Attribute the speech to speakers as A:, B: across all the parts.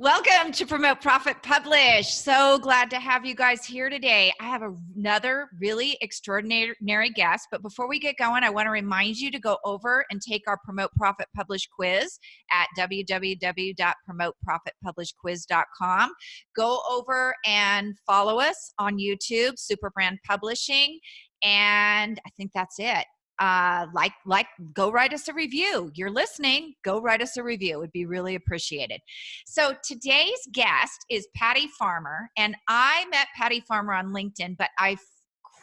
A: Welcome to Promote, Profit, Publish. So glad to have you guys here today. I have another really extraordinary guest, but before we get going, I want to remind you to go over and take our Promote, Profit, Publish quiz at www.promoteprofitpublishquiz.com. Go over and follow us on YouTube, Superbrand Publishing, and I think that's it. Go write us a review. You're listening, go write us a review. It would be really appreciated. So today's guest is Patty Farmer, and I met Patty Farmer on LinkedIn, but I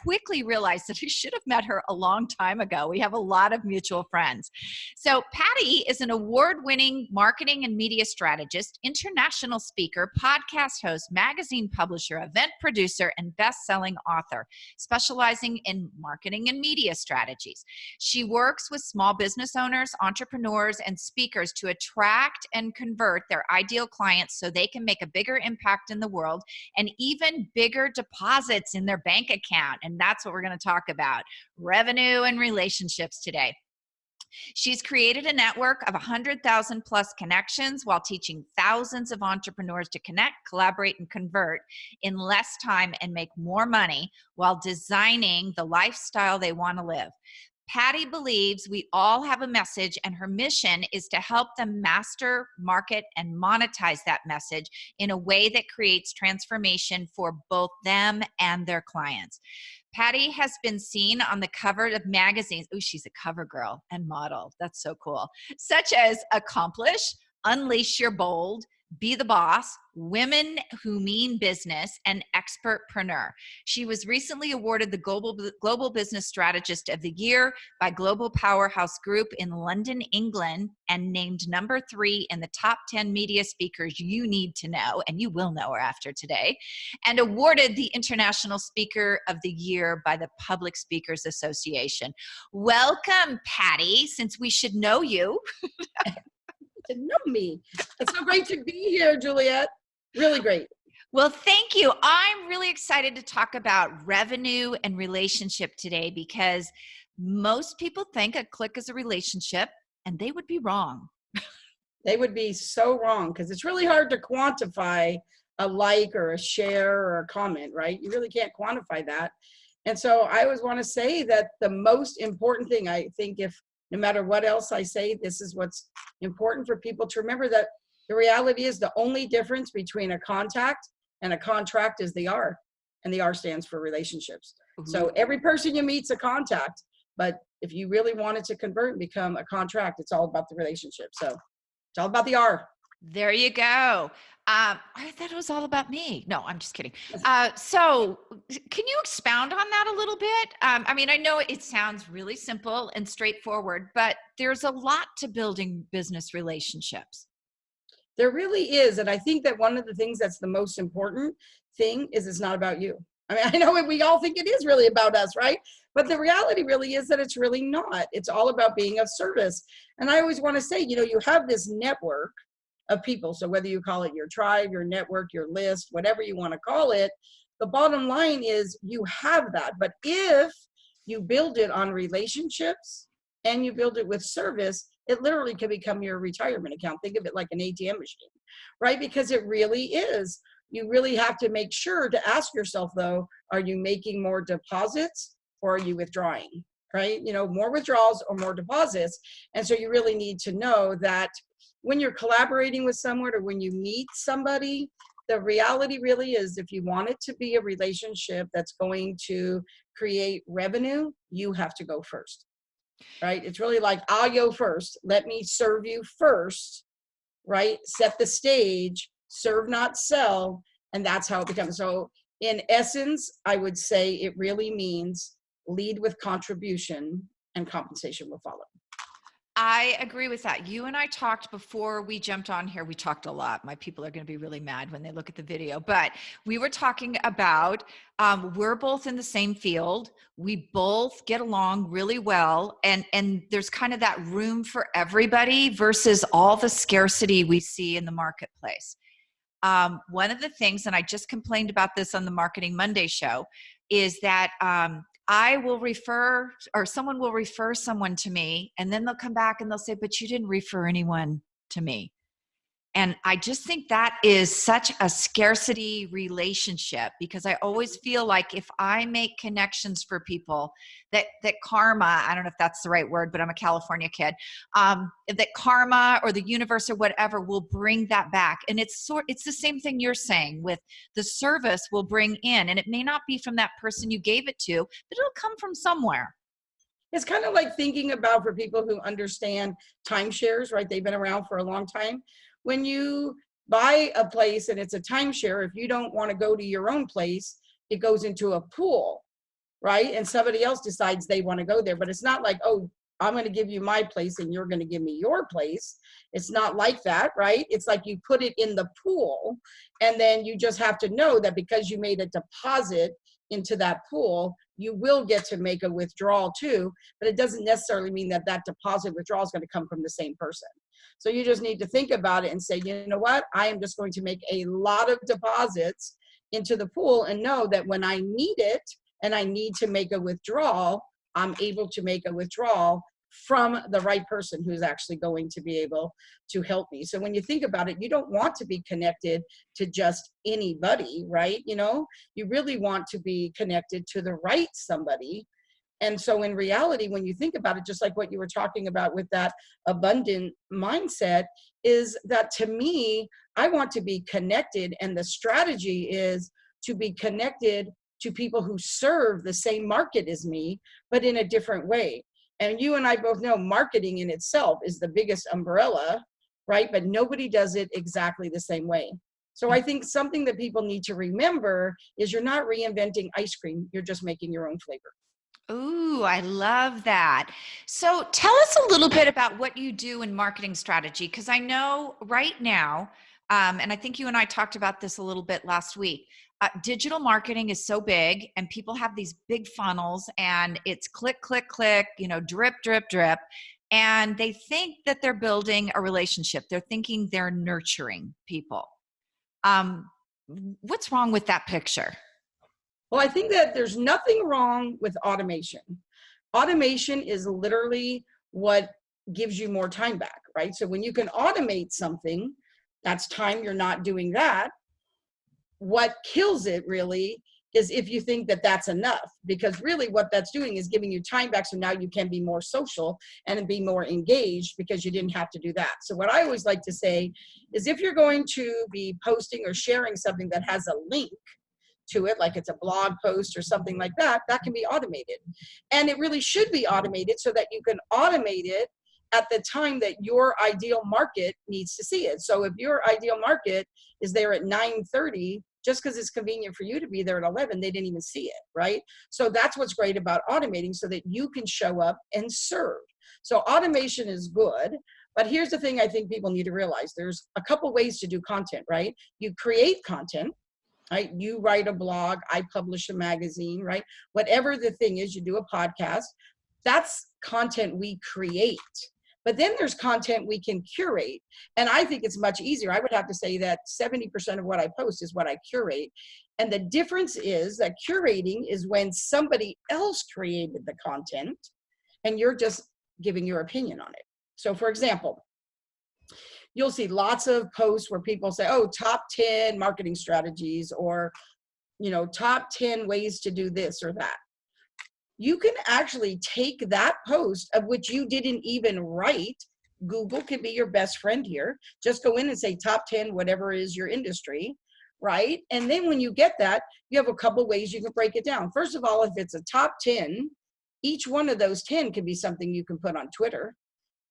A: quickly realized that I should have met her a long time ago. We have a lot of mutual friends. So Patty is an award-winning marketing and media strategist, international speaker, podcast host, magazine publisher, event producer, and best-selling author, specializing in marketing and media strategies. She works with small business owners, entrepreneurs, and speakers to attract and convert their ideal clients so they can make a bigger impact in the world and even bigger deposits in their bank account. And that's what we're going to talk about, revenue and relationships today. She's created a network of 100,000 plus connections while teaching thousands of entrepreneurs to connect, collaborate, and convert in less time and make more money while designing the lifestyle they want to live. Patty believes we all have a message, and her mission is to help them master, market, and monetize that message in a way that creates transformation for both them and their clients. Patty has been seen on the cover of magazines. Oh, she's a cover girl and model. That's so cool. Such as Accomplish, Unleash Your Bold, Be the Boss, Women Who Mean Business, and Expertpreneur. She was recently awarded the Global Business Strategist of the Year by Global Powerhouse Group in London, England, and named number 3 in the top 10 media speakers you need to know, and you will know her after today, and awarded the International Speaker of the Year by the Public Speakers Association. Welcome, Patty, since we should know you.
B: To know me. It's so great to be here, Juliet. Really great.
A: Well, thank you. I'm really excited to talk about revenue and relationship today because most people think a click is a relationship, and they would be wrong.
B: They would be so wrong because it's really hard to quantify a like or a share or a comment, right? You really can't quantify that. And so I always want to say that the most important thing, I think, if no matter what else I say, this is what's important for people to remember, that the reality is the only difference between a contact and a contract is the R, and the R stands for relationships. Mm-hmm. So every person you meet's a contact, but if you really wanted to convert and become a contract, it's all about the relationship. So it's all about the R.
A: There you go. I thought it was all about me. No, I'm just kidding. So can you expound on that a little bit? I mean, I know it sounds really simple and straightforward, but there's a lot to building business relationships.
B: There really is. And I think that one of the things that's the most important thing is it's not about you. I mean, I know we all think it is really about us, right? But the reality really is that it's really not. It's all about being of service. And I always want to say, you have this network of people. So whether you call it your tribe, your network, your list, whatever you want to call it, the bottom line is you have that. But if you build it on relationships and you build it with service, it literally can become your retirement account. Think of it like an ATM machine, right? Because it really is. You really have to make sure to ask yourself, though, are you making more deposits or are you withdrawing, right? More withdrawals or more deposits. And so you really need to know that when you're collaborating with someone or when you meet somebody, the reality really is if you want it to be a relationship that's going to create revenue, you have to go first, right? It's really like, I'll go first. Let me serve you first, right? Set the stage, serve, not sell. And that's how it becomes. So in essence, I would say it really means lead with contribution and compensation will follow.
A: I agree with that. You and I talked before we jumped on here. We talked a lot. My people are going to be really mad when they look at the video, but we were talking about, we're both in the same field. We both get along really well. And there's kind of that room for everybody versus all the scarcity we see in the marketplace. One of the things, and I just complained about this on the Marketing Monday show, is that, I will refer, or someone will refer someone to me, and then they'll come back and they'll say, but you didn't refer anyone to me. And I just think that is such a scarcity relationship, because I always feel like if I make connections for people, that karma, I don't know if that's the right word, but I'm a California kid, that karma or the universe or whatever will bring that back. And it's the same thing you're saying with the service will bring in, and it may not be from that person you gave it to, but it'll come from somewhere.
B: It's kind of like thinking about, for people who understand timeshares, right? They've been around for a long time. When you buy a place and it's a timeshare, if you don't want to go to your own place, it goes into a pool, right? And somebody else decides they want to go there. But it's not like, oh, I'm going to give you my place and you're going to give me your place. It's not like that, right? It's like you put it in the pool, and then you just have to know that because you made a deposit into that pool, you will get to make a withdrawal too, but it doesn't necessarily mean that that deposit withdrawal is going to come from the same person. So you just need to think about it and say, you know what, I am just going to make a lot of deposits into the pool, and know that when I need it and I need to make a withdrawal, I'm able to make a withdrawal from the right person who's actually going to be able to help me. So when you think about it, you don't want to be connected to just anybody, right? You know, you really want to be connected to the right somebody. And so in reality, when you think about it, just like what you were talking about with that abundant mindset, is that to me, I want to be connected. And the strategy is to be connected to people who serve the same market as me, but in a different way. And you and I both know marketing in itself is the biggest umbrella, right? But nobody does it exactly the same way. So I think something that people need to remember is you're not reinventing ice cream. You're just making your own flavor.
A: Ooh, I love that. So tell us a little bit about what you do in marketing strategy, because I know right now, and I think you and I talked about this a little bit last week, digital marketing is so big, and people have these big funnels, and it's click, click, click, drip, drip, drip. And they think that they're building a relationship. They're thinking they're nurturing people. What's wrong with that picture?
B: Well, I think that there's nothing wrong with automation. Automation is literally what gives you more time back, right? So when you can automate something, that's time you're not doing that. What kills it really is if you think that that's enough, because really what that's doing is giving you time back. So now you can be more social and be more engaged because you didn't have to do that. So what I always like to say is, if you're going to be posting or sharing something that has a link to it, like it's a blog post or something like that, that can be automated. And it really should be automated so that you can automate it at the time that your ideal market needs to see it. So if your ideal market is there at 9:30, just because it's convenient for you to be there at 11, they didn't even see it, right? So that's what's great about automating, so that you can show up and serve. So automation is good. But here's the thing I think people need to realize. There's a couple ways to do content, right? You create content, right? You write a blog, I publish a magazine, right? Whatever the thing is, you do a podcast. That's content we create. But then there's content we can curate. And I think it's much easier. I would have to say that 70% of what I post is what I curate. And the difference is that curating is when somebody else created the content and you're just giving your opinion on it. So for example, you'll see lots of posts where people say, oh, top 10 marketing strategies, or, top 10 ways to do this or that. You can actually take that post, of which you didn't even write. Google can be your best friend here. Just go in and say top 10, whatever is your industry, right? And then when you get that, you have a couple ways you can break it down. First of all, if it's a top 10, each one of those 10 can be something you can put on Twitter,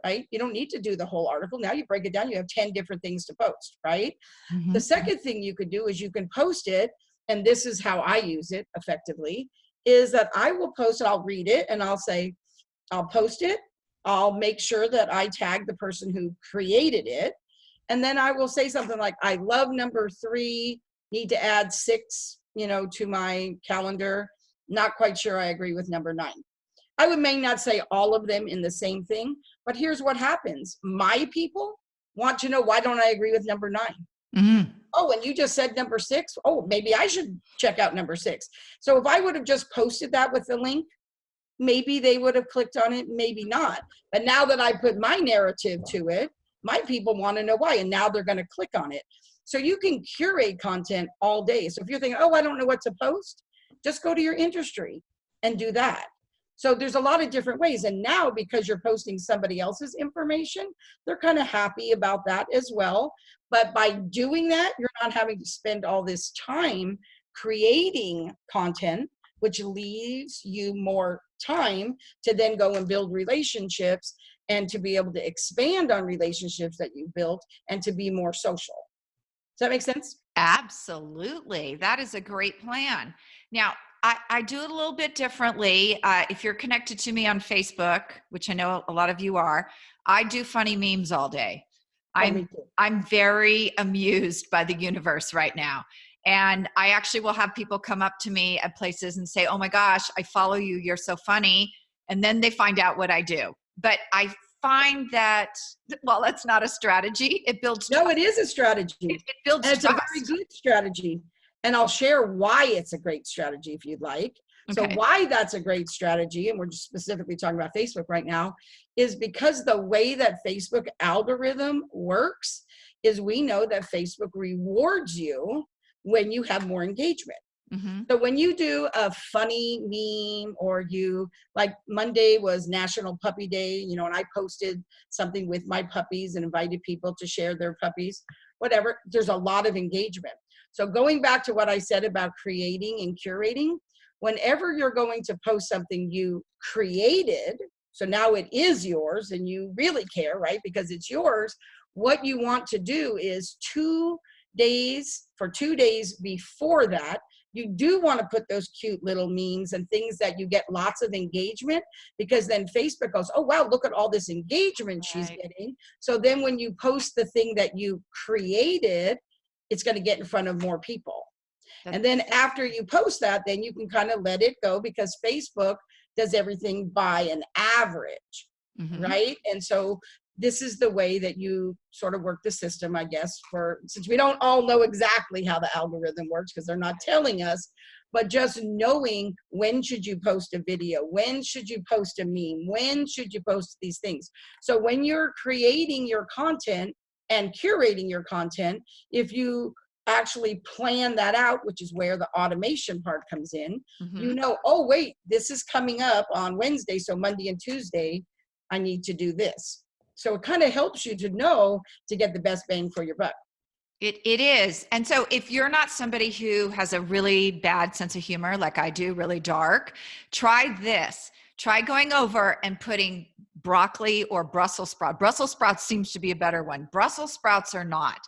B: right? You don't need to do the whole article. Now you break it down, you have 10 different things to post, right? Mm-hmm. The second thing you could do is you can post it, and this is how I use it effectively, is that I will post it, I'll read it, and I'll say, I'll post it, I'll make sure that I tag the person who created it, and then I will say something like, I love number 3, need to add 6, to my calendar, not quite sure I agree with number 9. I may not say all of them in the same thing, but here's what happens. My people want to know, why don't I agree with number 9? Mm-hmm. Oh, and you just said number 6. Oh, maybe I should check out number 6. So if I would have just posted that with the link, maybe they would have clicked on it, maybe not. But now that I put my narrative to it, my people want to know why, and now they're going to click on it. So you can curate content all day. So if you're thinking, oh, I don't know what to post, just go to your industry and do that. So there's a lot of different ways. And now, because you're posting somebody else's information, they're kind of happy about that as well. But by doing that, you're not having to spend all this time creating content, which leaves you more time to then go and build relationships and to be able to expand on relationships that you built and to be more social. Does that make sense?
A: Absolutely. That is a great plan. Now, I do it a little bit differently. If you're connected to me on Facebook, which I know a lot of you are, I do funny memes all day. I'm very amused by the universe right now. And I actually will have people come up to me at places and say, oh my gosh, I follow you. You're so funny. And then they find out what I do. But I find that, well, that's not a strategy. It builds trust.
B: No, it is a strategy.
A: It builds
B: and it's
A: trust.
B: a very good strategy. And I'll share why it's a great strategy if you'd like.
A: Okay.
B: So why that's a great strategy, and we're just specifically talking about Facebook right now, is because the way that Facebook algorithm works is we know that Facebook rewards you when you have more engagement.
A: Mm-hmm.
B: So when you do a funny meme, or you, like Monday was National Puppy Day, you know, and I posted something with my puppies and invited people to share their puppies, whatever, there's a lot of engagement. So going back to what I said about creating and curating, whenever you're going to post something you created, so now it is yours and you really care, right? Because it's yours. What you want to do is 2 days before that, you do want to put those cute little memes and things that you get lots of engagement, because then Facebook goes, oh, wow, look at all this engagement she's getting. So then when you post the thing that you created, it's going to get in front of more people. And then after you post that, then you can kind of let it go, because Facebook does everything by an average, right? And so this is the way that you sort of work the system, I guess, since we don't all know exactly how the algorithm works because they're not telling us, but just knowing when should you post a video, when should you post a meme, when should you post these things. So when you're creating your content and curating your content, if you actually plan that out, which is where the automation part comes in, you know, oh, wait, this is coming up on Wednesday, so Monday and Tuesday, I need to do this. So it kind of helps you to know to get the best bang for your buck.
A: It is. And so if you're not somebody who has a really bad sense of humor, like I do, really dark, try this. Try going over and putting broccoli or Brussels sprouts. Brussels sprouts seems to be a better one. Brussels sprouts are not.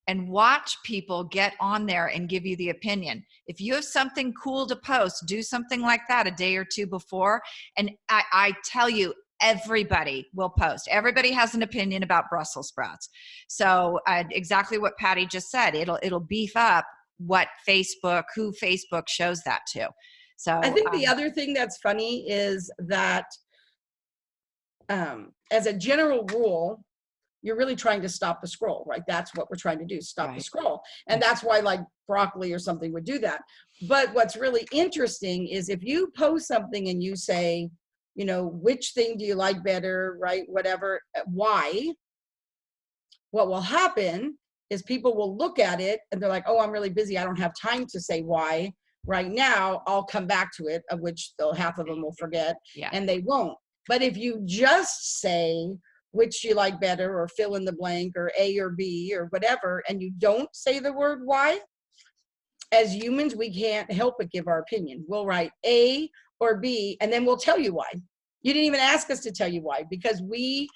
A: And watch people get on there and give you the opinion. If you have something cool to post, do something like that a day or two before. And I tell you, everybody will post. Everybody has an opinion about Brussels sprouts. So exactly what Patty just said, it'll beef up who Facebook shows that to. So
B: I think the other thing that's funny is that as a general rule, you're really trying to stop the scroll, right? That's what we're trying to do, stop the scroll. And that's why like broccoli or something would do that. But what's really interesting is if you post something and you say, you know, which thing do you like better, right? Whatever, why? What will happen is people will look at it and they're like, oh, I'm really busy. I don't have time to say why right now. I'll come back to it, of which half of them will forget and they won't. But if you just say, which you like better, or fill in the blank, or A or B or whatever, and you don't say the word why, as humans, we can't help but give our opinion. We'll write A or B, and then we'll tell you why. You didn't even ask us to tell you why, because we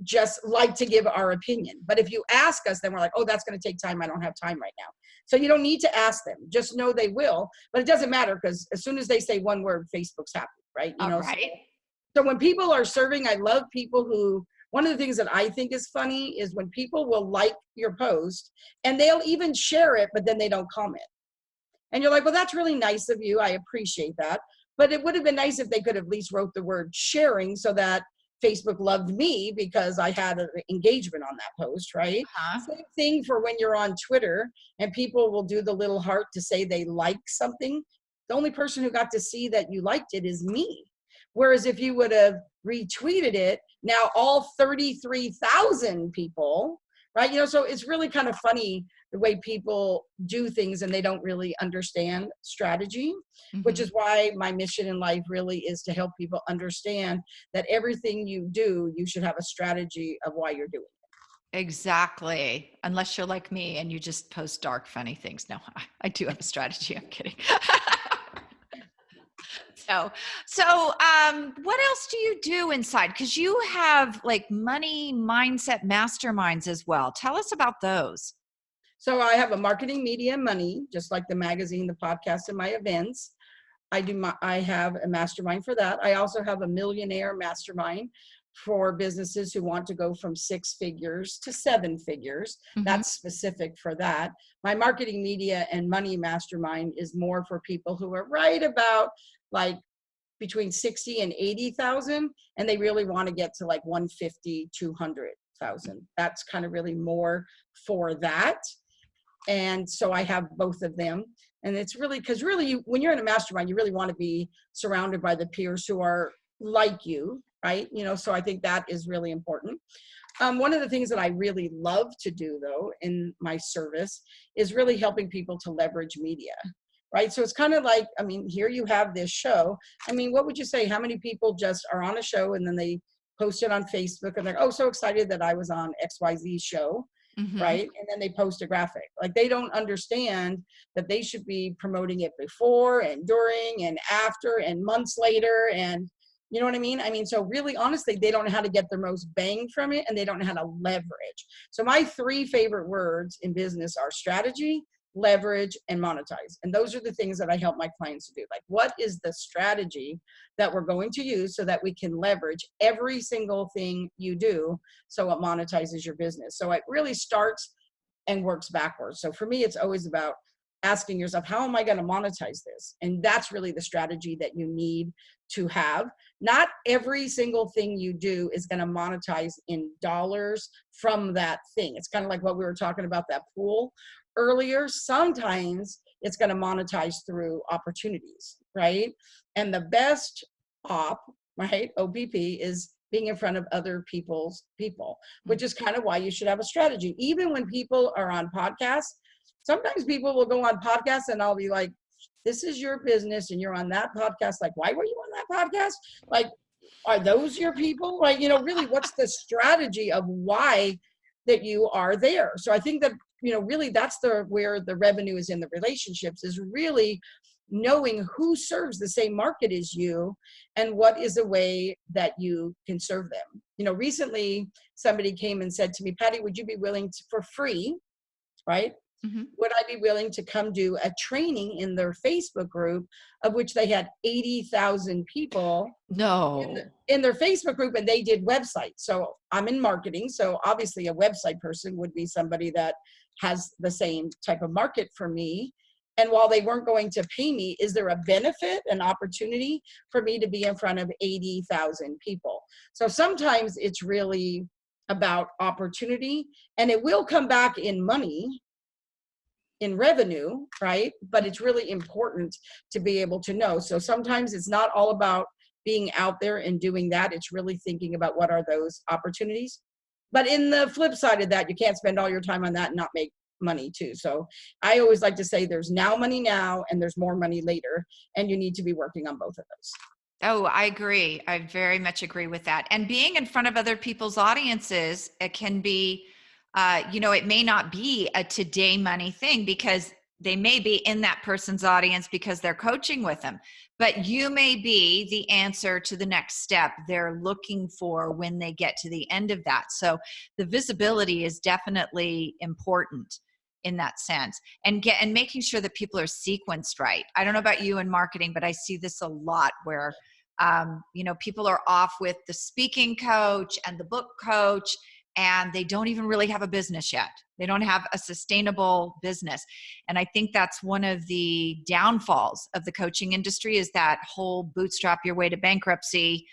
B: just like to give our opinion. But if you ask us, then we're like, oh, that's going to take time. I don't have time right now. So you don't need to ask them. Just know they will. But it doesn't matter, because as soon as they say one word, Facebook's happy, right? You know.
A: Right.
B: So when people are serving, I love people who, one of the things that I think is funny is when people will like your post and they'll even share it, but then they don't comment. And you're like, well, that's really nice of you. I appreciate that. But it would have been nice if they could have at least wrote the word sharing, so that Facebook loved me because I had an engagement on that post, right? Same thing for when you're on Twitter and people will do the little heart to say they like something. The only person who got to see that you liked it is me. Whereas if you would have retweeted it, now all 33,000 people, right? So it's really kind of funny the way people do things and they don't really understand strategy, which is why my mission in life really is to help people understand that everything you do, you should have a strategy of why you're doing it.
A: Exactly. Unless you're like me and you just post dark, funny things. No, I do have a strategy. I'm kidding. So, what else do you do inside? Because you have like money mindset masterminds as well. Tell us about those.
B: So I have a marketing, media, money, just like the magazine, the podcast, and my events. I have a mastermind for that. I also have a millionaire mastermind for businesses who want to go from 6 figures to 7 figures. That's specific for that. My marketing, media, and money mastermind is more for people who are right about like between 60 and 80,000, and they really want to get to like 150, 200,000. That's kind of really more for that. And so I have both of them. And it's really, because really when you're in a mastermind, you really want to be surrounded by the peers who are like you, right? So I think that is really important. One of the things that I really love to do though in my service is really helping people to leverage media, right? So it's kind of like, here you have this show. What would you say? How many people just are on a show and then they post it on Facebook and they're, oh, so excited that I was on XYZ show. Right. And then they post a graphic. Like they don't understand that they should be promoting it before and during and after and months later. And you know what I mean? So really, honestly, they don't know how to get the most bang from it and they don't know how to leverage. So my 3 favorite words in business are strategy, leverage, and monetize. And those are the things that I help my clients to do. Like, what is the strategy that we're going to use so that we can leverage every single thing you do so it monetizes your business? So it really starts and works backwards. So for me, it's always about asking yourself, how am I going to monetize this? And that's really the strategy that you need to have. Not every single thing you do is going to monetize in dollars from that thing. It's kind of like what we were talking about, that pool earlier. Sometimes it's going to monetize through opportunities, right? And the best right, OPP, is being in front of other people's people, which is kind of why you should have a strategy. Even when people are on podcasts, sometimes people will go on podcasts and I'll be like, this is your business and you're on that podcast. Like, why were you on that podcast? Like, are those your people? Like, really, what's the strategy of why that you are there? So I think that, really that's where the revenue is in the relationships, is really knowing who serves the same market as you and what is a way that you can serve them. Recently somebody came and said to me, Patty, would you be willing to, for free, right? Would I be willing to come do a training in their Facebook group, of which they had 80,000 people in their Facebook group, and they did websites. So I'm in marketing. So obviously a website person would be somebody that has the same type of market for me. And while they weren't going to pay me, is there a benefit, an opportunity for me to be in front of 80,000 people? So sometimes it's really about opportunity, and it will come back in money, in revenue, right? But it's really important to be able to know. So sometimes it's not all about being out there and doing that. It's really thinking about what are those opportunities. But in the flip side of that, you can't spend all your time on that and not make money too. So I always like to say there's now money now and there's more money later, and you need to be working on both of those.
A: Oh, I agree. I very much agree with that. And being in front of other people's audiences, it can be, it may not be a today money thing because they may be in that person's audience because they're coaching with them, but you may be the answer to the next step they're looking for when they get to the end of that. So the visibility is definitely important in that sense, and making sure that people are sequenced right. I don't know about you in marketing, but I see this a lot where people are off with the speaking coach and the book coach, and they don't even really have a business yet. They don't have a sustainable business. And I think that's one of the downfalls of the coaching industry, is that whole bootstrap your way to bankruptcy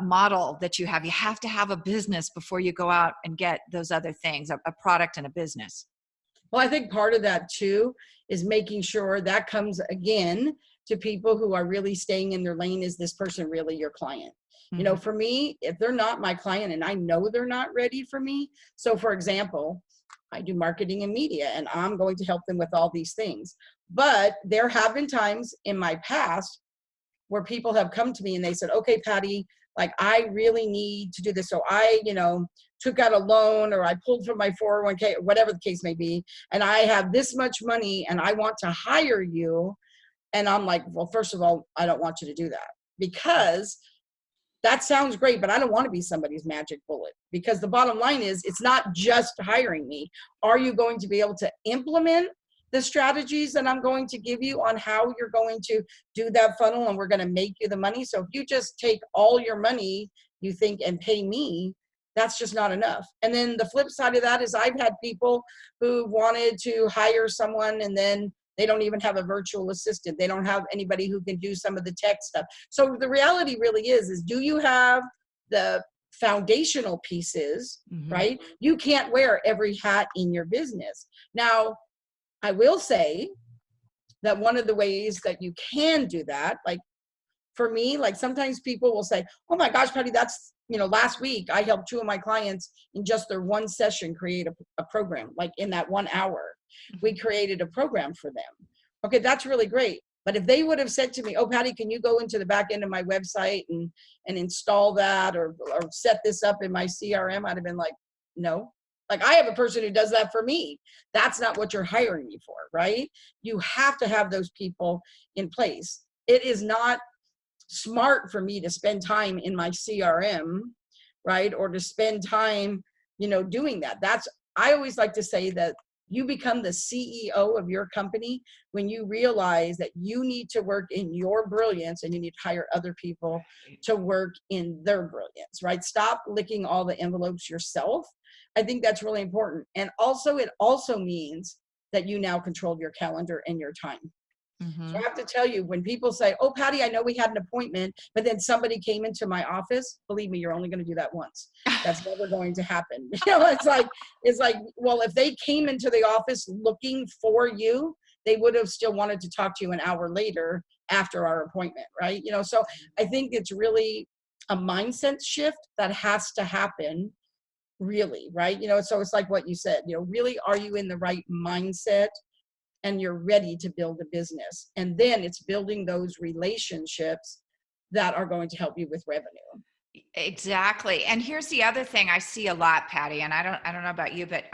A: model that you have. You have to have a business before you go out and get those other things, a product and a business.
B: Well, I think part of that too is making sure that comes again to people who are really staying in their lane. Is this person really your client? You know, for me, if they're not my client and I know they're not ready for me. So for example, I do marketing and media and I'm going to help them with all these things. But there have been times in my past where people have come to me and they said, okay, Patty, like I really need to do this. So I, you know, took out a loan or I pulled from my 401k, whatever the case may be, and I have this much money and I want to hire you. And I'm like, well, first of all, I don't want you to do that, because that sounds great, but I don't want to be somebody's magic bullet, because the bottom line is it's not just hiring me. Are you going to be able to implement the strategies that I'm going to give you on how you're going to do that funnel, and we're going to make you the money? So if you just take all your money, you think, and pay me, that's just not enough. And then the flip side of that is I've had people who wanted to hire someone and then they don't even have a virtual assistant. They don't have anybody who can do some of the tech stuff. So the reality really is do you have the foundational pieces, right? You can't wear every hat in your business. Now, I will say that one of the ways that you can do that, like for me, like sometimes people will say, oh my gosh, Patty, that's, you know, last week I helped 2 of my clients in just their one session create a program. Like in that 1 hour, we created a program for them. Okay, that's really great. But if they would have said to me, oh, Patty, can you go into the back end of my website and install that or set this up in my CRM? I'd have been like, no. Like I have a person who does that for me. That's not what you're hiring me for, right? You have to have those people in place. It is not smart for me to spend time in my CRM, right? Or to spend time, you know, doing that. I always like to say that you become the CEO of your company when you realize that you need to work in your brilliance and you need to hire other people to work in their brilliance, right? Stop licking all the envelopes yourself. I think that's really important. And also, it also means that you now control your calendar and your time. So I have to tell you, when people say, oh, Patty, I know we had an appointment, but then somebody came into my office, believe me, you're only going to do that once. That's never going to happen. You know, it's like, well, if they came into the office looking for you, they would have still wanted to talk to you an hour later after our appointment, right? You know, so I think it's really a mindset shift that has to happen, really, right? You know, so it's like what you said, you know, really, are you in the right mindset? And you're ready to build a business. And then it's building those relationships that are going to help you with revenue.
A: Exactly. And here's the other thing I see a lot, Patty, and I don't know about you, but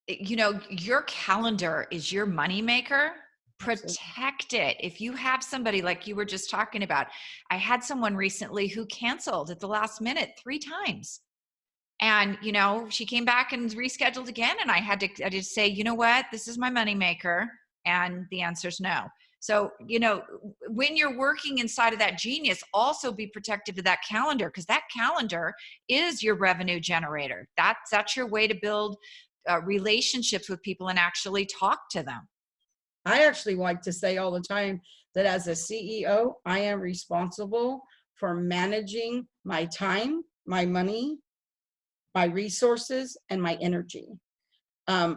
A: you know, your calendar is your moneymaker. Protect it. If you have somebody like you were just talking about, I had someone recently who canceled at the last minute 3 times. And, you know, she came back and rescheduled again. And I had to say, you know what, this is my moneymaker. And the answer is no. So, you know, when you're working inside of that genius, also be protective of that calendar, because that calendar is your revenue generator. That's your way to build relationships with people and actually talk to them.
B: I actually like to say all the time that as a CEO, I am responsible for managing my time, my money, my resources, and my energy,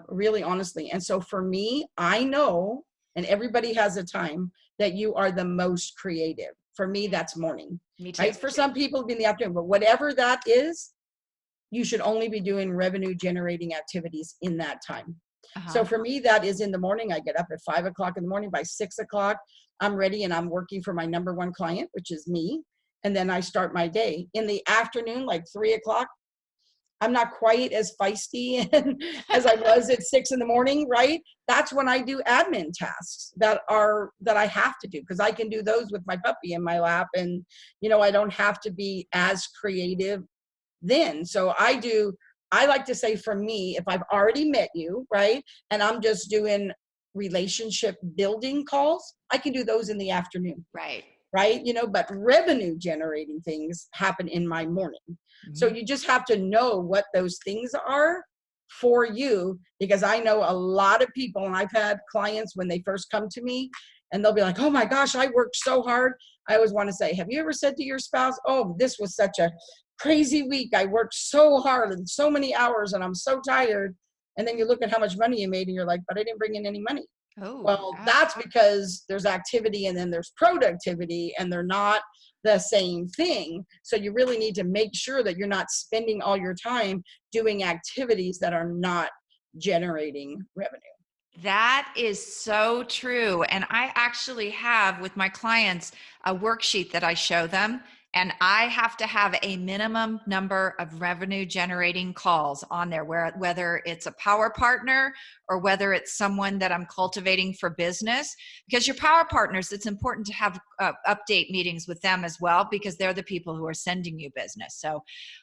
B: really honestly. And so for me, I know, and everybody has a time that you are the most creative. For me, that's morning.
A: Me too.
B: Right? For some people, it'll be in the afternoon, but whatever that is, you should only be doing revenue generating activities in that time. So for me, that is in the morning. I get up at 5 o'clock in the morning. By 6 o'clock, I'm ready and I'm working for my number 1 client, which is me. And then I start my day. In the afternoon, like 3 o'clock, I'm not quite as feisty as I was at 6 in the morning, right? That's when I do admin tasks that I have to do, because I can do those with my puppy in my lap, and you know, I don't have to be as creative then. So I like to say, for me, if I've already met you, right, and I'm just doing relationship building calls, I can do those in the afternoon. Right? You know, but revenue generating things happen in my morning. So you just have to know what those things are for you, because I know a lot of people, and I've had clients when they first come to me and they'll be like, oh my gosh, I worked so hard. I always want to say, have you ever said to your spouse, oh, this was such a crazy week. I worked so hard and so many hours and I'm so tired. And then you look at how much money you made and you're like, but I didn't bring in any money.
A: Oh,
B: Well,
A: yeah.
B: that's because there's activity and then there's productivity, and they're not the same thing. So you really need to make sure that you're not spending all your time doing activities that are not generating revenue.
A: That is so true. And I actually have with my clients a worksheet that I show them, and I have to have a minimum number of revenue generating calls on there, whether it's a power partner or whether it's someone that I'm cultivating for business. Because your power partners, it's important to have update meetings with them as well, because they're the people who are sending you business. So,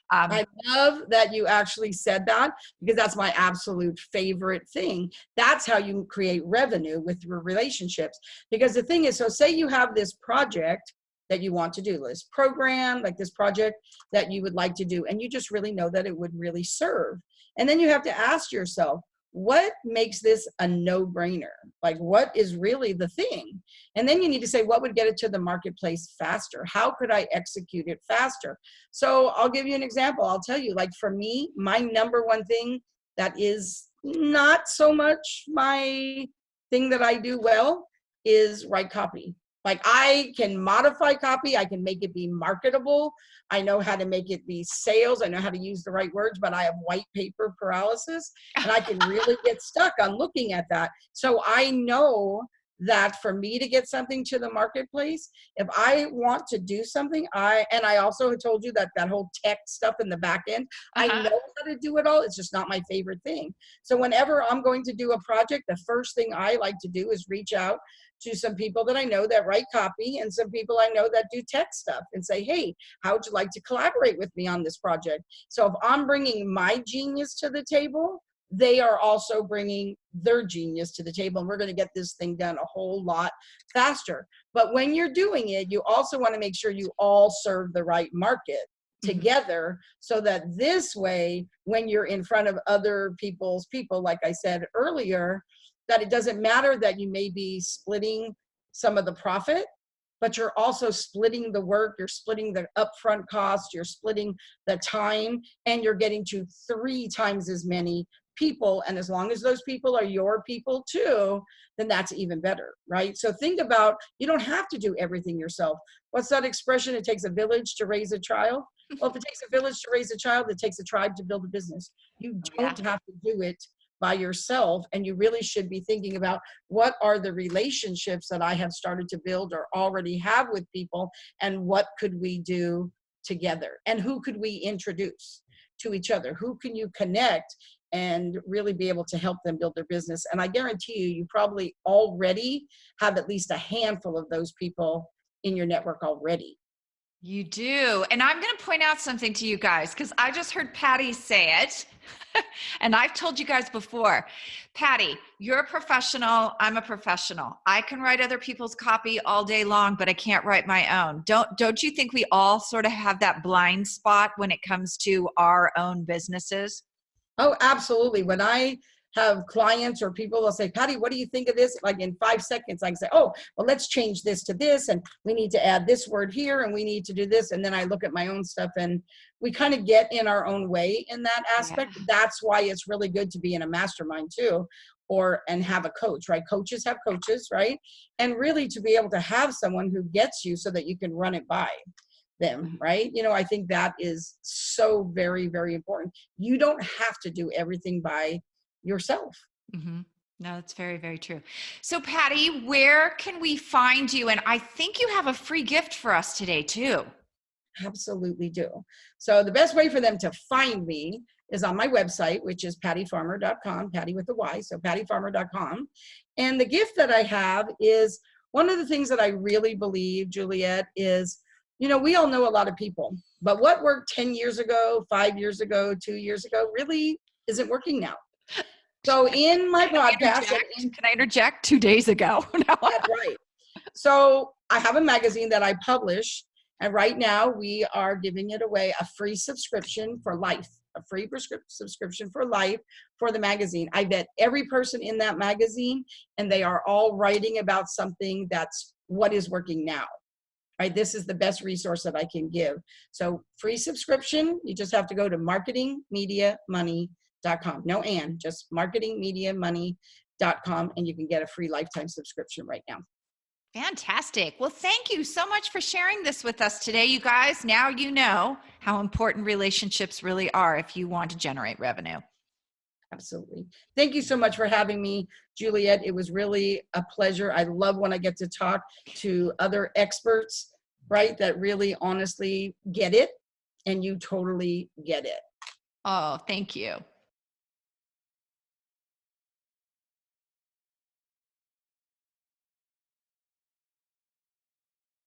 B: I love that you actually said that, because that's my absolute favorite thing. That's how you create revenue with your relationships. Because the thing is, so say you have this project that you want to do, this program, like this project that you would like to do, and you just really know that it would really serve. And then you have to ask yourself, what makes this a no-brainer? Like, what is really the thing? And then you need to say, what would get it to the marketplace faster? How could I execute it faster? So I'll give you an example. I'll tell you, like for me, my number one thing that is not so much my thing that I do well is write copy. Like I can modify copy, I can make it be marketable. I know how to make it be sales. I know how to use the right words, but I have white paper paralysis, and I can really get stuck on looking at that. So I know that for me to get something to the marketplace, if I want to do something, I also told you that that whole tech stuff in the back end, I
A: uh-huh.
B: know how to do it all. It's just not my favorite thing. So whenever I'm going to do a project, the first thing I like to do is reach out to some people that I know that write copy and some people I know that do tech stuff and say, hey, how would you like to collaborate with me on this project? So if I'm bringing my genius to the table, they are also bringing their genius to the table, and we're going to get this thing done a whole lot faster. But when you're doing it, you also want to make sure you all serve the right market together, so that this way, when you're in front of other people's people, like I said earlier, that it doesn't matter that you may be splitting some of the profit, but you're also splitting the work, you're splitting the upfront cost, you're splitting the time, and you're getting to 3 times as many people. And as long as those people are your people too, then that's even better, right? So think about, you don't have to do everything yourself. What's that expression? It takes a village to raise a child. Well, if it takes a village to raise a child, it takes a tribe to build a business. You
A: Oh, yeah.
B: don't have to do it by yourself, and you really should be thinking about, what are the relationships that I have started to build or already have with people, and what could we do together, and who could we introduce to each other, who can you connect and really be able to help them build their business. And I guarantee you, you probably already have at least a handful of those people in your network already.
A: You do. And I'm going to point out something to you guys, because I just heard Patty say it. And I've told you guys before, Patty, you're a professional. I'm a professional. I can write other people's copy all day long, but I can't write my own. Don't you think we all sort of have that blind spot when it comes to our own businesses?
B: Oh, absolutely. When I have clients or people will say, Patty, what do you think of this? Like in 5 seconds, I can say, oh, well, let's change this to this. And we need to add this word here, and we need to do this. And then I look at my own stuff, and we kind of get in our own way in that
A: Yeah.
B: aspect. That's why it's really good to be in a mastermind too, and have a coach, right? Coaches have coaches, right? And really to be able to have someone who gets you so that you can run it by them, right? I think that is so very, very important. You don't have to do everything by yourself.
A: Mm-hmm. No, that's very, very true. So, Patty, where can we find you? And I think you have a free gift for us today, too.
B: Absolutely do. So the best way for them to find me is on my website, which is pattyfarmer.com, Patty with a Y, so pattyfarmer.com. And the gift that I have is, one of the things that I really believe, Juliet, is, we all know a lot of people, but what worked 10 years ago, 5 years ago, 2 years ago, really isn't working now. So in my podcast,
A: Can I interject? 2 days ago.
B: that's right. So I have a magazine that I publish, and right now we are giving it away, a free subscription for life, a free subscription for life for the magazine. I vet every person in that magazine, and they are all writing about something that's what is working now. Right? This is the best resource that I can give. So free subscription, you just have to go to marketingmediamoney.com. No and, just marketingmediamoney.com. and you can get a free lifetime subscription right now.
A: Fantastic. Well, thank you so much for sharing this with us today, you guys. Now you know how important relationships really are if you want to generate revenue.
B: Absolutely. Thank you so much for having me, Juliet. It was really a pleasure. I love when I get to talk to other experts, right, that really honestly get it, and you totally get it.
A: Oh, thank you.